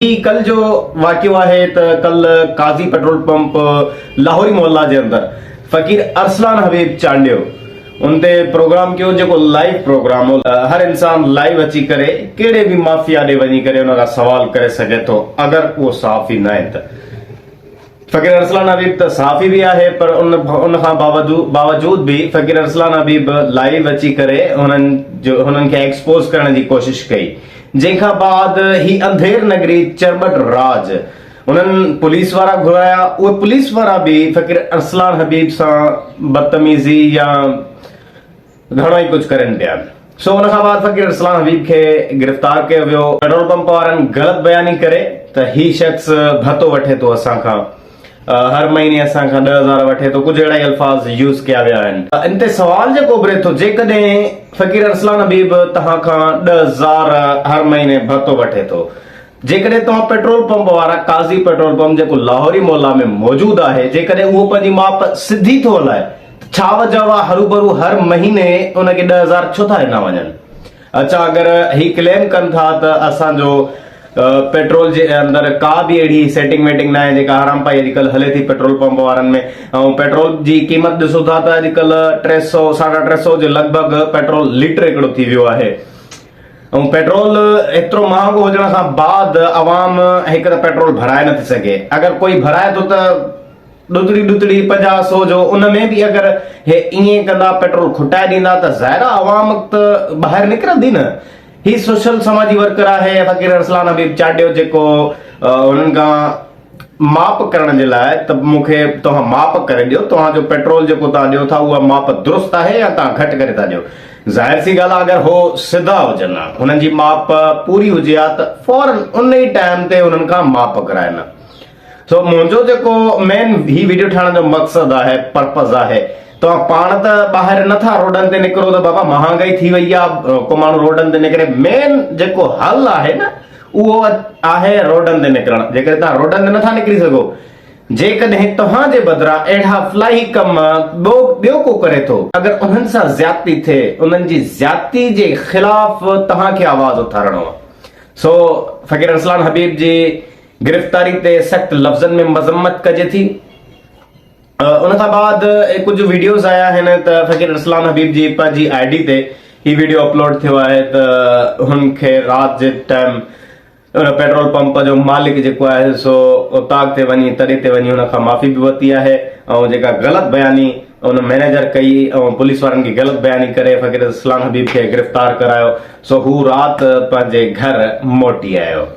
कल जो वाक़ियो है तो कल काजी पेट्रोल पंप लाहौरी मोहल्ला के अंदर फकीर अरसलान हबीब चांडियो उनते प्रोग्राम कियो जो लाइव प्रोग्राम हो। हर इंसान लाइव अची करे केड़े भी माफिया दे वनी करे उनका सवाल करे सके तो अगर वो साफ़ी न है तो फकीर अरसलान हबीब तो साफ़ी भी है पर उन बावजूद भी फकीर अरसलान हबीब लाइव अची करे हुनन के एक्सपोज करने की कोशिश कई। जंहिंखां बाद ही अंधेर नगरी चरबट राज उन्हनि पुलिस वारा घुराया। उहे पुलिस वारा भी फकीर अरसलान हबीब सां बदतमीज़ी या घणो ई कुछ करनि पिया। सो उन खां बाद फकीर अरसलान हबीब खे गिरफ़्तार कयो वियो। पेट्रोल पंप वारनि ग़लति बयानी करे त ही शख़्स भतो वठे थो असां खां, हर महीने असां खां 10,000 वठे तो कुछ अहिड़ा अल्फाज यूज़ किया विया आहिनि। इन ते सवाल जेको उभरे थो, जेकॾहिं फकीर अरसलान हबीब तव्हां खां 10,000 हर महीने भतो वठे थो, जेकॾहिं तव्हां पेट्रोल पंप वारा काज़ी पेट्रोल पंप जेको लाहौरी मोहल्ला में मौजूद आहे जेकॾहिं उहो पंहिंजी माप सिधी थो हलाए, छा वजह आहे हरूभरू हर महीने उनखे 10,000 छो था ॾिना वञनि? अच्छा, अगर ही क्लेम कनि था त असांजो पेट्रोल जे अंदर का भी अड़ी सेटिंग वेटिंग ना है जेका हराम पाई अॼुकल्ह हले थी पेट्रोल पंप वारनि में, ऐं पेट्रोल जी क़ीमत ॾिसो था त अॼुकल्ह 300 350 जे लॻभॻि पेट्रोल लीटर हिकिड़ो थी वियो आहे। ऐं पेट्रोल एतिरो महांगो हुजण खां बाद अवाम हिकु त पेट्रोल भराए नथी सघे। अगर कोई भराए थो त ॾुतड़ी 50-100 जो उन में भी अगर हे ईअं कंदा पेट्रोल खुटाए ॾींदा त ज़ाहिर अवाम त ॿाहिरि निकिरंदी न। ही सोशल समाजी वर्कर है फकीर अरसलान हबीब चांडियो जेको उन्हनि खां माप करण जे लाइ त मूंखे तव्हां माप करे ॾियो, तव्हांजो पेट्रोल जेको तव्हां ॾियो था उहा माप दुरुस्त आहे या तव्हां घटि करे था ॾियो। ज़ाहिर सी ॻाल्हि आहे अगर हो सिधा हुजनि हा, हुननि जी माप पूरी हुजे हा त फौरन उन ई टाइम ते हुननि खां माप कराए न। सो मुंहिंजो जेको मेन ही वीडियो ठाहिण जो मक़सदु आहे, पर्पज़ आहे, तव्हां पाण त ॿाहिरि नथा रोडनि ते निकिरो त बाबा महांगाई थी वई आहे, को माण्हू रोडनि ते निकिरे। मेन जेको हल आहे न उहो आहे रोडनि ते निकिरणु। जेकॾहिं तव्हां रोडनि ते नथा निकिरी सघो, जेकॾहिं तव्हांजे बदिरां अहिड़ा फलाही कम ॿियो को करे थो, अगर उन्हनि सां ज़्यादती थिए, उन्हनि जी ज़्यादती जे ख़िलाफ़ तव्हांखे आवाज़ उथारणो आहे। सो फकीर अरसलान हबीब जी गिरफ़्तारी ते सख़्त लफ़्ज़नि में मज़म्मत कजे थी। उन खां बाद कुछ वीडियोस आया आहिनि त फकीर अरसलान हबीब जी पंहिंजी ID ते ही वीडियो अपलोड थियो आहे त हुनखे राति जे टाइम पेट्रोल पंप जो मालिक जेको आहे सो उताग ते वञी तॾहिं ते वञी हुन खां माफ़ी बि वरिती आहे, ऐं जेका ग़लति बयानी उन मैनेजर कई ऐं पुलिस वारनि खे ग़लति बयानी करे फकीर अरसलान हबीब खे गिरफ़्तार करायो। सो हू राति पंहिंजे घर मोटी आयो।